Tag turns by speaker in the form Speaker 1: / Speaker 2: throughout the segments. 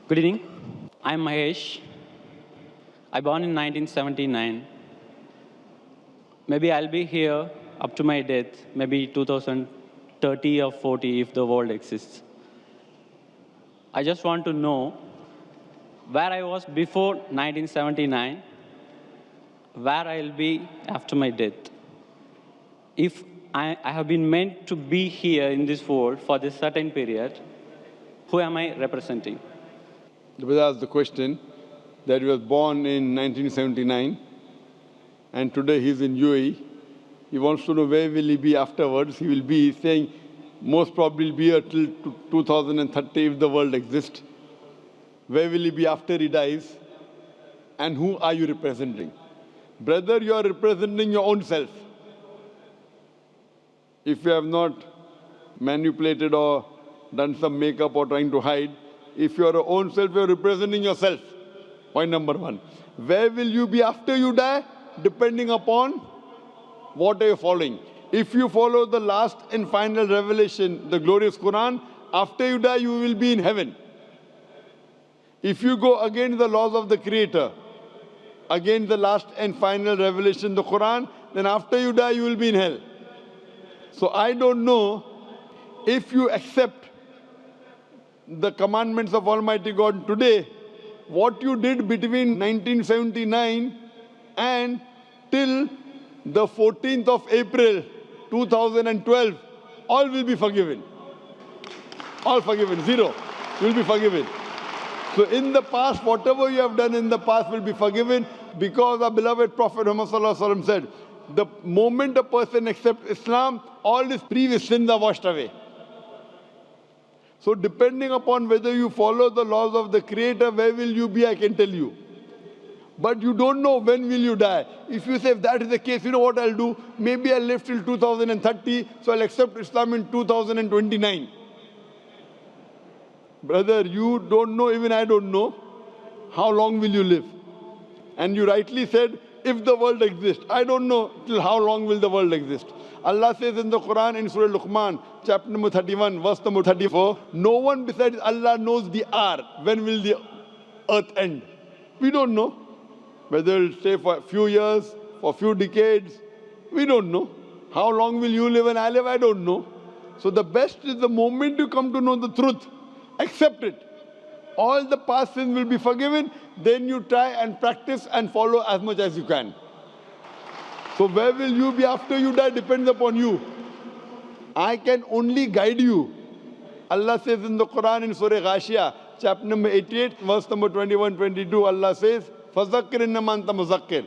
Speaker 1: Good evening. I'm Mahesh. I born in 1979. Maybe I'll be here up to my death, maybe 2030 or 40 if the world exists. I just want to know where I was before 1979, where I'll be after my death. If I have been meant to be here in this world for this certain period, who am I representing?
Speaker 2: The brother asked the question that he was born in 1979 and today he's in UAE. He wants to know where will he be afterwards. He will be saying most probably be here till 2030 if the world exists. Where will he be after he dies? And who are you representing? Brother, you are representing your own self. If you have not manipulated or done some makeup or trying to hide, if you are your own self, you are representing yourself. Point number one. Where will you be after you die? Depending upon what are you following. If you follow the last and final revelation, the glorious Quran, after you die, you will be in heaven. If you go against the laws of the Creator, against the last and final revelation, the Quran, then after you die, you will be in hell. So I don't know if you accept the commandments of Almighty God today, what you did between 1979 and till the 14th of April 2012, all will be forgiven. All forgiven, zero will be forgiven. So in the past, whatever you have done in the past will be forgiven because our beloved Prophet Muhammad said, the moment a person accepts Islam, all his previous sins are washed away. So depending upon whether you follow the laws of the Creator, where will you be, I can tell you. But you don't know when will you die. If you say, if that is the case, you know what I'll do? Maybe I'll live till 2030, so I'll accept Islam in 2029. Brother, you don't know, even I don't know, how long will you live? And you rightly said, if the world exists. I don't know till how long will the world exist. Allah says in the Quran in Surah Luqman, chapter number 31, verse number 34, no one besides Allah knows the hour. When will the earth end? We don't know. Whether it'll stay for a few years, for a few decades, we don't know. How long will you live and I live? I don't know. So the best is the moment you come to know the truth, accept it. All the past sins will be forgiven. Then you try and practice and follow as much as you can. So where will you be after you die depends upon you. I can only guide you. Allah says in the Quran in Surah Ghashiyah, chapter number 88, verse number 21-22, Allah says, فَذَكِّرْ إِنَّمَا أَنْتَ مُذَكِّرٌ.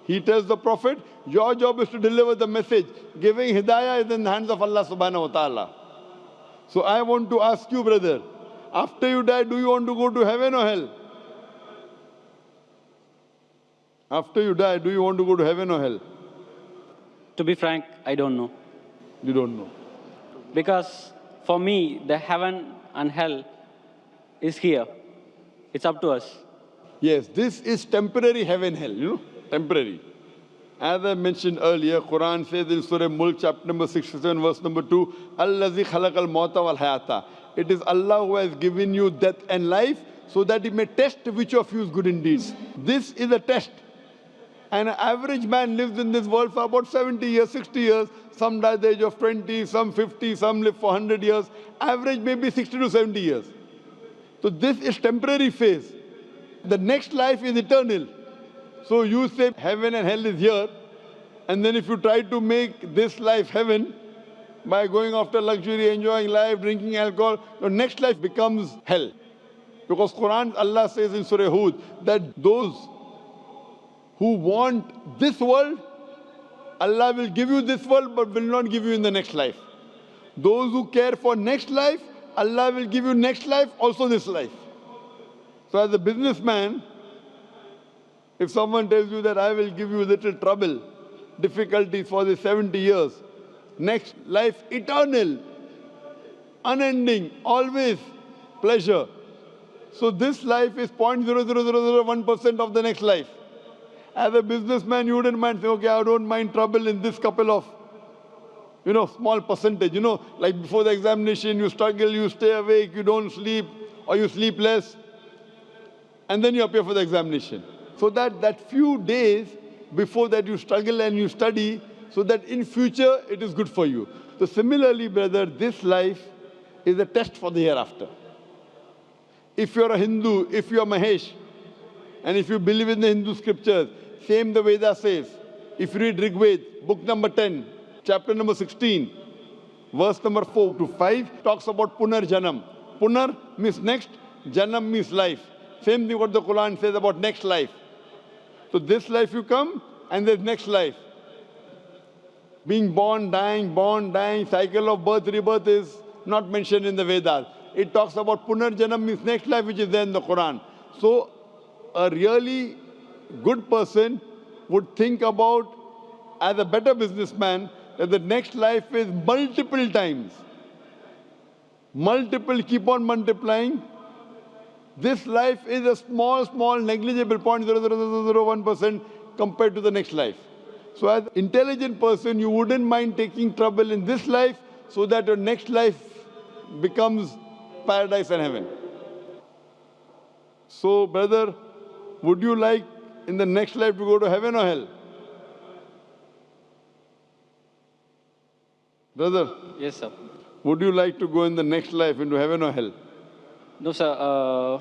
Speaker 2: He tells the Prophet, your job is to deliver the message. Giving hidayah is in the hands of Allah subhanahu wa ta'ala. So I want to ask you, brother, after you die, do you want to go to heaven or hell? After you die, do you want to go to heaven or hell?
Speaker 1: To be frank, I don't know.
Speaker 2: You don't know.
Speaker 1: Because for me, the heaven and hell is here. It's up to us.
Speaker 2: Yes, this is temporary heaven, hell, temporary. As I mentioned earlier, Quran says in Surah Mulk, chapter number 67, verse number 2, Allazi khalaqal mauta wal hayata. It is Allah who has given you death and life so that He may test which of you is good in deeds. This is a test. And an average man lives in this world for about 70 years, 60 years. Some die at the age of 20, some 50, some live for 100 years. Average maybe 60 to 70 years. So this is temporary phase. The next life is eternal. So you say heaven and hell is here. And then if you try to make this life heaven by going after luxury, enjoying life, drinking alcohol, your next life becomes hell. Because Quran, Allah says in Surah Hud that those who want this world, Allah will give you this world but will not give you in the next life. Those who care for next life, Allah will give you next life, also this life. So as a businessman, if someone tells you that I will give you little trouble, difficulties for the 70 years, next life eternal, unending, always pleasure. So this life is 0.00001% of the next life. As a businessman, you wouldn't mind saying, okay, I don't mind trouble in this couple of, small percentage. Like before the examination, you struggle, you stay awake, you don't sleep, or you sleep less. and then you appear for the examination. So that few days before that you struggle and you study, so that in future it is good for you. So similarly, brother, this life is a test for the hereafter. If you're a Hindu, if you're Mahesh, and if you believe in the Hindu scriptures, same the Veda says. If you read Rig Veda, book number 10, chapter number 16, verse number 4 to 5, talks about Punar Janam. Punar means next, Janam means life. Same thing what the Quran says about next life. So this life you come, and there's next life. Being born, dying, cycle of birth, rebirth is not mentioned in the Vedas. It talks about Punar Janam means next life, which is there in the Quran. So a really good person would think about, as a better businessman, that the next life is multiple times. Multiple, keep on multiplying. This life is a small, negligible 0.00001% compared to the next life. So as an intelligent person, you wouldn't mind taking trouble in this life so that your next life becomes paradise and heaven. So, brother, would you like in the next life to go to heaven or hell? Brother?
Speaker 1: Yes, sir.
Speaker 2: Would you like to go in the next life into heaven or hell?
Speaker 1: No, sir.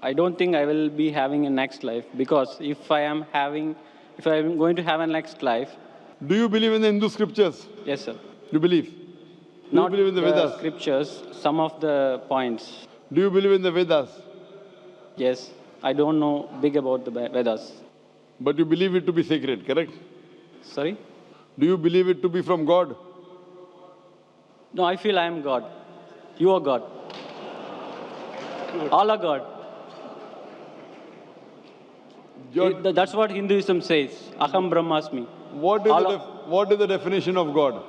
Speaker 1: I don't think I will be having a next life, because if I am going to have a next life.
Speaker 2: Do you believe in the Hindu scriptures?
Speaker 1: Yes, sir.
Speaker 2: You believe? Do
Speaker 1: Not
Speaker 2: you believe in the Vedas?
Speaker 1: Scriptures, some of the points.
Speaker 2: Do you believe in the Vedas?
Speaker 1: Yes. I don't know big about the Vedas.
Speaker 2: But you believe it to be sacred, correct?
Speaker 1: Sorry?
Speaker 2: Do you believe it to be from God?
Speaker 1: No, I feel I am God. You are God. All are God. That's what Hinduism says. Aham Brahmasmi.
Speaker 2: What is the definition of God?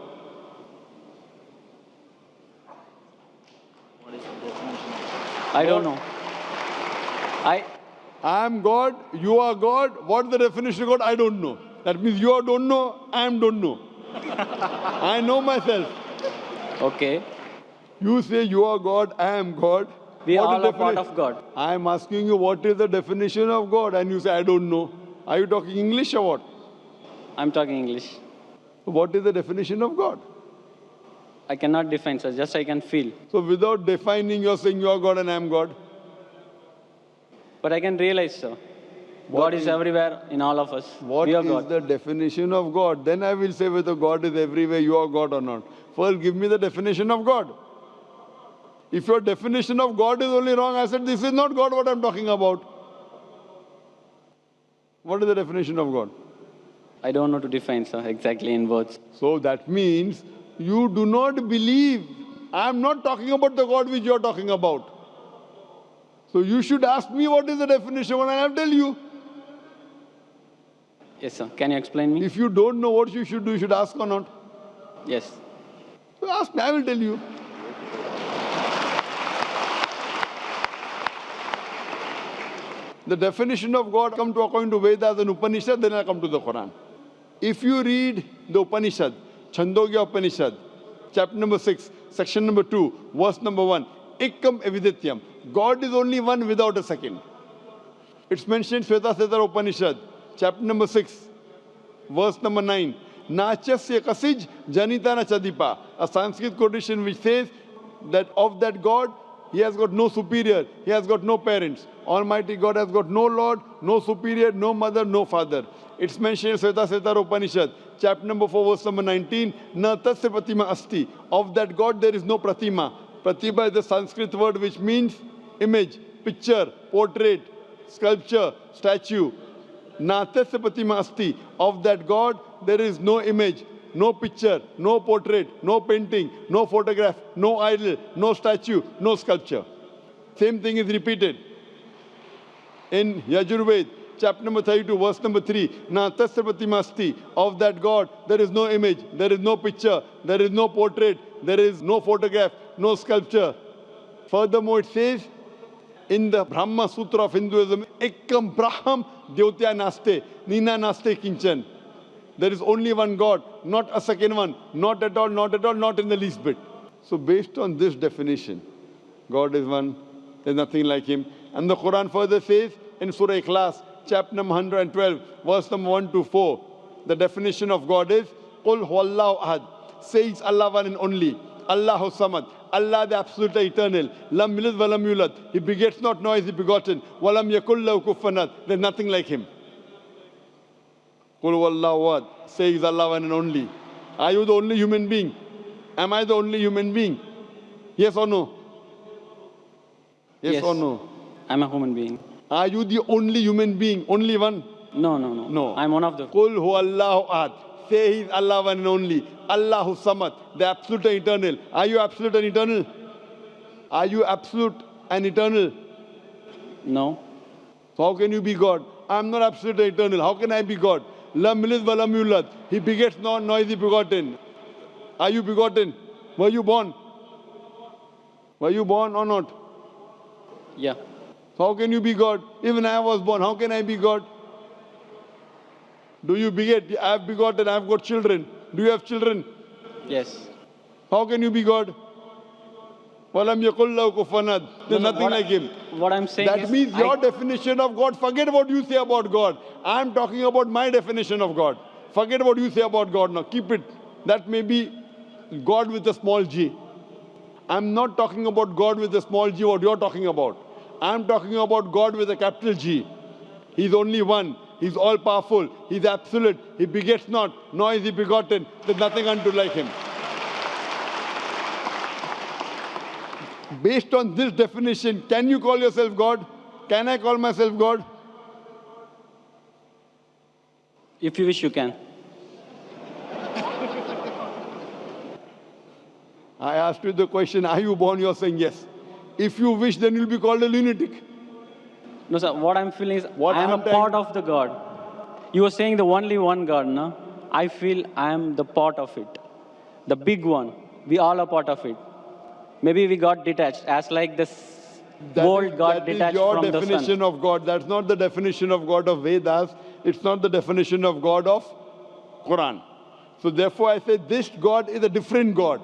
Speaker 1: I don't know.
Speaker 2: I am God, you are God. What is the definition of God? I don't know. That means you don't know, I don't know. I know myself.
Speaker 1: Okay.
Speaker 2: You say you are God, I am God.
Speaker 1: We all are part of God.
Speaker 2: I am asking you what is the definition of God, and you say I don't know. Are you talking English or what?
Speaker 1: I'm talking English.
Speaker 2: What is the definition of God?
Speaker 1: I cannot define, sir. Just I can feel.
Speaker 2: So without defining, you're saying you are God and I am God?
Speaker 1: But I can realize, sir. God is everywhere in all of us.
Speaker 2: What
Speaker 1: we are
Speaker 2: is
Speaker 1: God.
Speaker 2: the definition of God? Then I will say whether God is everywhere, you are God or not. First, give me the definition of God. If your definition of God is only wrong, I said, this is not God what I'm talking about. What is the definition of God?
Speaker 1: I don't know to define, sir, exactly in words.
Speaker 2: So that means you do not believe. I am not talking about the God which you are talking about. So you should ask me what is the definition and I'll tell you.
Speaker 1: Yes, sir. Can you explain me?
Speaker 2: If you don't know what you should do, you should ask or not.
Speaker 1: Yes.
Speaker 2: So ask me, I will tell you. The definition of God come to according to Vedas and Upanishad, then I come to the Quran. If you read the Upanishad, Chandogya Upanishad, chapter number 6, section number 2, verse number 1, Ekam Evidityam. God is only one without a second. It's mentioned in Shveta Upanishad, chapter number 6, verse number 9. Nachasya kasij janitana chadipa. A Sanskrit quotation which says that of that God, he has got no superior, he has got no parents. Almighty God has got no Lord, no superior, no mother, no father. It's mentioned in Shveta Upanishad, chapter number 4, verse number 19. Na tasya pratima asti. Of that God there is no pratima. Pratima is the Sanskrit word which means image, picture, portrait, sculpture, statue. Na tasya pratima asti. Of that God there is no image, no picture, no portrait, no painting, no photograph, no idol, no statue, no sculpture. Same thing is repeated in Yajurved, chapter number 32, verse number 3. Na tasya pratima asti. Of that God there is no image, there is no picture, there is no portrait, there is no photograph, no sculpture. Furthermore, it says in the Brahma Sutra of Hinduism, Ekam Braham Dyotya Naste, Nina Naste Kinchan. There is only one God, not a second one, not at all, not at all, not in the least bit. So based on this definition, God is one, there's nothing like him. And the Quran further says in Surah Ikhlas, chapter number 112, verse number 1 to 4, the definition of God is, Qul huwallahu ahad. Say it's Allah one and only. Allahu samad. Allah the absolute eternal. Lam yalid wa lam yulad. He begets not, nor is he begotten. Wa lam yakul lahu kufuwan ahad. There's nothing like him. Qul huwallahu ahad. Say it's Allah one and only. Are you the only human being? Am I the only human being? Yes or no? Yes or no?
Speaker 1: I'm a human being.
Speaker 2: Are you the only human being? Only one?
Speaker 1: No.
Speaker 2: No.
Speaker 1: I'm one of the.
Speaker 2: Qul huwallahu ahad. Say he's Allah one and only. Allahu samad, the absolute and eternal. Are you absolute and eternal? Are you absolute and eternal?
Speaker 1: No.
Speaker 2: So how can you be God? I'm not absolute and eternal. How can I be God? Lam yalid wa lam yulad. He begets not, nor is he begotten. Are you begotten? Were you born? Were you born or not?
Speaker 1: Yeah.
Speaker 2: So how can you be God? Even I was born. How can I be God? Do you beget? I have begotten. I have got children. Do you have children?
Speaker 1: Yes.
Speaker 2: How can you be God? Walam yakul lahu kufuwan ahad. There's nothing like him.
Speaker 1: What I'm saying
Speaker 2: That
Speaker 1: is,
Speaker 2: means your definition of God, forget what you say about God. I'm talking about my definition of God. Forget what you say about God now. Keep it. That may be God with a small g. I'm not talking about God with a small g, what you're talking about. I'm talking about God with a capital G. He's only one. He's all powerful. He's absolute. He begets not, nor is he begotten. There's nothing unto like him. Based on this definition, can you call yourself God? Can I call myself God?
Speaker 1: if you wish, you can.
Speaker 2: I asked you the question, are you born? You're saying yes. If you wish, then you'll be called a lunatic.
Speaker 1: No, sir. What I'm feeling is,
Speaker 2: What
Speaker 1: I am a
Speaker 2: I'm telling-
Speaker 1: part of the God. You were saying the only one God, no? I feel I am the part of it, the big one. We all are part of it. Maybe we got detached, as like this world got detached from
Speaker 2: That is your
Speaker 1: the sun.
Speaker 2: definition of God. That's not the definition of God of Vedas. It's not the definition of God of Quran. So therefore I say this God is a different God.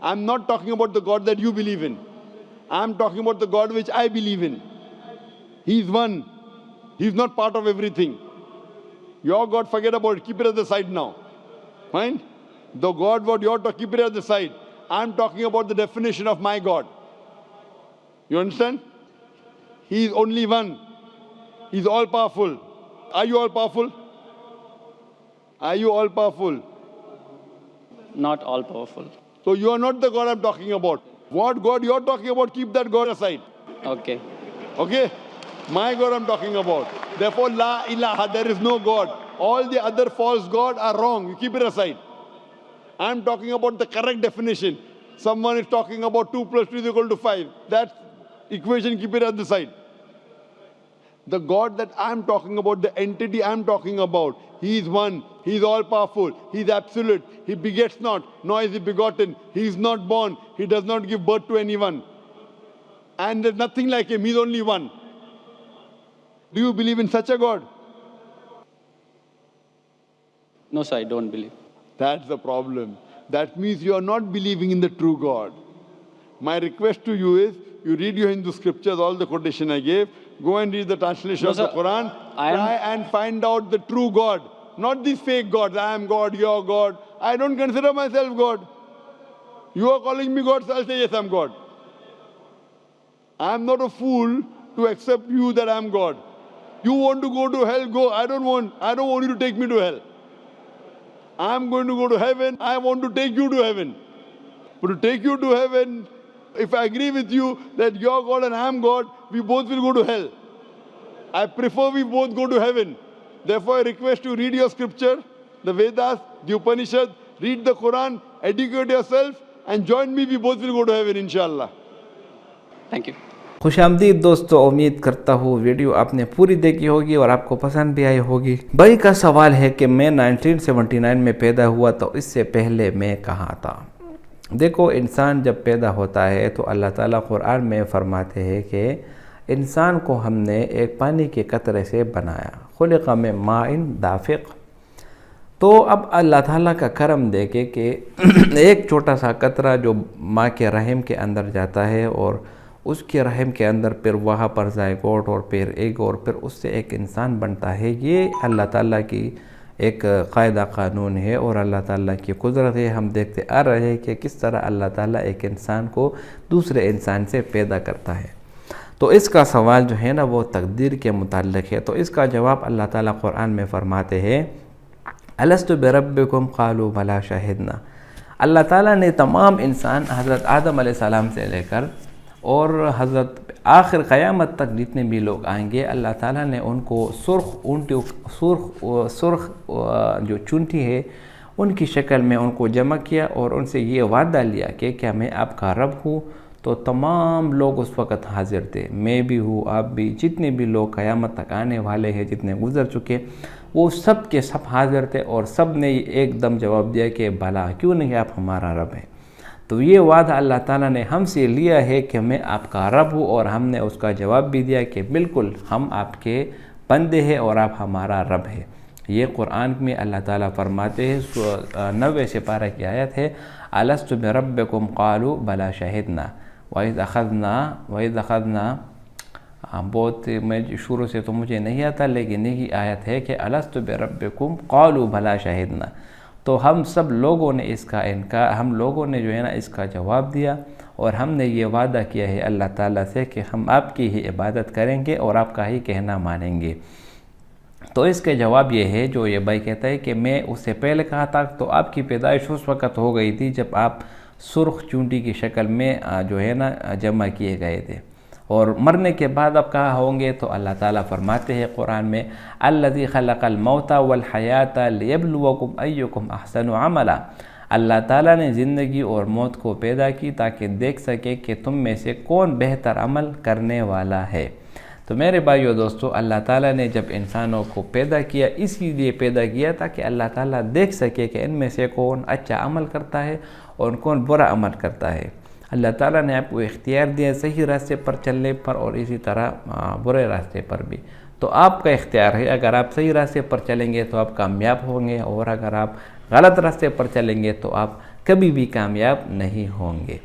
Speaker 2: I'm not talking about the God that you believe in. I'm talking about the God which I believe in. He's one. He's not part of everything. Your God, forget about it. Keep it at the side now. Fine? The God what you're talking, keep it at the side. I'm talking about the definition of my God. You understand? He is only one. He's all powerful. Are you all powerful? Are you all powerful?
Speaker 1: Not all powerful.
Speaker 2: So you are not the God I'm talking about. What God you're talking about, keep that God aside.
Speaker 1: Okay.
Speaker 2: Okay? My God I'm talking about. Therefore, La ilaha, there is no God. All the other false gods are wrong. You keep it aside. I'm talking about the correct definition. Someone is talking about 2 plus 2 is equal to 5. That equation, keep it at the side. The God that I'm talking about, the entity I'm talking about, He is one. He is all powerful. He is absolute. He begets not, nor is he begotten. He is not born. He does not give birth to anyone. And there's nothing like him. He's only one. Do you believe in such a God?
Speaker 1: No, sir, I don't believe.
Speaker 2: That's the problem. That means you are not believing in the true God. My request to you is, you read your Hindu scriptures, all the quotation I gave, go and read the translation
Speaker 1: No,
Speaker 2: of the
Speaker 1: sir,
Speaker 2: Quran,
Speaker 1: I am-
Speaker 2: try and find out the true God. Not these fake gods, I am God, you are God. I don't consider myself God. You are calling me God, so I'll say yes, I'm God. I'm not a fool to accept you that I'm God. You want to go to hell, go. I don't want you to take me to hell. I'm going to go to heaven. I want to take you to heaven. But to take you to heaven, if I agree with you that you're God and I'm God, we both will go to hell. I prefer we both go to heaven. Therefore, I request you read your scripture, the Vedas, the Upanishad, read the Quran, educate yourself, and join me. We both will go to heaven, inshallah.
Speaker 1: Thank you.
Speaker 3: खुशामदीद दोस्तों, उम्मीद करता हूँ video आपने पूरी देखी होगी और आपको पसंद भी आई होगी। भाई का सवाल है कि मैं 1979 में पैदा हुआ तो इससे पहले मैं कहाँ था। देखो, इंसान जब पैदा होता है तो अल्लाह ताला कुरान में फरमाते हैं कि इंसान को हमने एक पानी के कतरे से बनाया, खुलिक़ मिन माइन दाफ़िक़। तो अब अल्लाह ताला का करम देखे कि एक छोटा सा कतरा जो माँ के रहम के अंदर जाता है और اس کے رحم کے اندر پھر وہاں پر زائگوٹ اور پھر ایک اور پھر اس سے ایک انسان بنتا ہے. یہ اللہ تعالیٰ کی ایک قاعدہ قانون ہے اور اللہ تعالیٰ کی قدرت ہے. ہم دیکھتے آ رہے ہیں کہ کس طرح اللہ تعالیٰ ایک انسان کو دوسرے انسان سے پیدا کرتا ہے. تو اس کا سوال جو ہے نا وہ تقدیر کے متعلق ہے. تو اس کا جواب اللہ تعالیٰ قرآن میں فرماتے ہیں الست بربکم قالوا بلا شہدنا. اللہ تعالیٰ نے تمام انسان حضرت آدم علیہ السلام سے لے کر اور حضرت آخر قیامت تک جتنے بھی لوگ آئیں گے اللہ تعالیٰ نے ان کو سرخ جو چونٹی ہے ان کی شکل میں ان کو جمع کیا اور ان سے یہ وعدہ لیا کہ کیا میں آپ کا رب ہوں. تو تمام لوگ اس وقت حاضر تھے, میں بھی ہوں, آپ بھی, جتنے بھی لوگ قیامت تک آنے والے ہیں, جتنے گزر چکے, وہ سب کے سب حاضر تھے اور سب نے ایک دم جواب دیا کہ بھلا کیوں نہیں آپ ہمارا رب ہیں. تو یہ وعدہ اللہ تعالیٰ نے ہم سے لیا ہے کہ میں آپ کا رب ہوں اور ہم نے اس کا جواب بھی دیا کہ بالکل ہم آپ کے بندے ہیں اور آپ ہمارا رب ہے. یہ قرآن میں اللہ تعالیٰ فرماتے ہیں 90 سپارہ کی آیت ہے الست بربکم قالوا بلا شہدنا وَإِذْ أَخَذْنَا بہت میں شروع سے تو مجھے نہیں آتا لیکن یہی آیت ہے کہ الست بربکم قالوا بلا شہدنا. تو ہم سب لوگوں نے اس کا انکار, ہم لوگوں نے جو ہے نا اس کا جواب دیا اور ہم نے یہ وعدہ کیا ہے اللہ تعالیٰ سے کہ ہم آپ کی ہی عبادت کریں گے اور آپ کا ہی کہنا مانیں گے. تو اس کے جواب یہ ہے جو یہ بھائی کہتا ہے کہ میں اس سے پہلے کہا تھا تو آپ کی پیدائش اس وقت ہو گئی تھی جب آپ سرخ چونٹی کی شکل میں جو ہے نا جمع کیے گئے تھے, اور مرنے کے بعد اب کہاں ہوں گے. تو اللہ تعالیٰ فرماتے ہیں قرآن میں الذی خلق الموت والحیات لیبلوکم ایکم احسن عملا. اللہ تعالیٰ نے زندگی اور موت کو پیدا کی تاکہ دیکھ سکے کہ تم میں سے کون بہتر عمل کرنے والا ہے. تو میرے بھائیو دوستو, اللہ تعالیٰ نے جب انسانوں کو پیدا کیا اسی لیے پیدا کیا تاکہ اللہ تعالیٰ دیکھ سکے کہ ان میں سے کون اچھا عمل کرتا ہے اور کون برا عمل کرتا ہے. اللہ تعالیٰ نے آپ کو اختیار دیا صحیح راستے پر چلنے پر اور اسی طرح برے راستے پر بھی. تو آپ کا اختیار ہے, اگر آپ صحیح راستے پر چلیں گے تو آپ کامیاب ہوں گے اور اگر آپ غلط راستے پر چلیں گے تو آپ کبھی بھی کامیاب نہیں ہوں گے.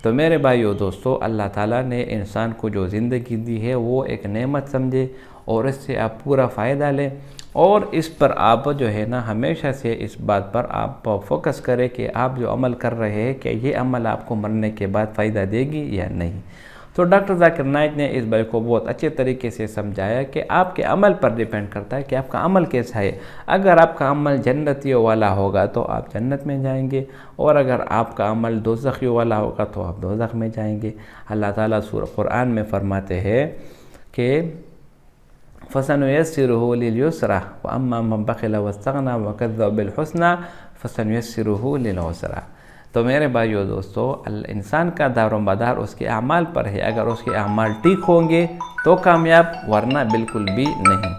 Speaker 3: تو میرے بھائیو دوستو, اللہ تعالیٰ نے انسان کو جو زندگی دی ہے وہ ایک نعمت سمجھے اور اس سے آپ پورا فائدہ لیں اور اس پر آپ جو ہے نا ہمیشہ سے اس بات پر آپ فوکس کریں کہ آپ جو عمل کر رہے ہیں کہ یہ عمل آپ کو مرنے کے بعد فائدہ دے گی یا نہیں. تو ڈاکٹر ذاکر نائک نے اس بھائی کو بہت اچھے طریقے سے سمجھایا کہ آپ کے عمل پر ڈیپینڈ کرتا ہے کہ آپ کا عمل کیسا ہے. اگر آپ کا عمل جنتیوں والا ہوگا تو آپ جنت میں جائیں گے اور اگر آپ کا عمل دوزخیوں والا ہوگا تو آپ دوزخ میں جائیں گے. اللہ تعالیٰ سورہ قرآن میں فرماتے ہیں کہ فَسَنُيَسِّرُهُ لِلْيُسْرَى وَأَمَّا مَنْ بَخِلَ وَاسْتَغْنَى وَكَذَّبَ بِالْحُسْنَى فَسَنُيَسِّرُهُ لِلْعُسْرَى. تو میرے بھائیو دوستو, انسان کا دار و مدار اس کے اعمال پر ہے. اگر اس کے اعمال ٹھیک ہوں گے تو کامیاب, ورنہ بالکل بھی نہیں.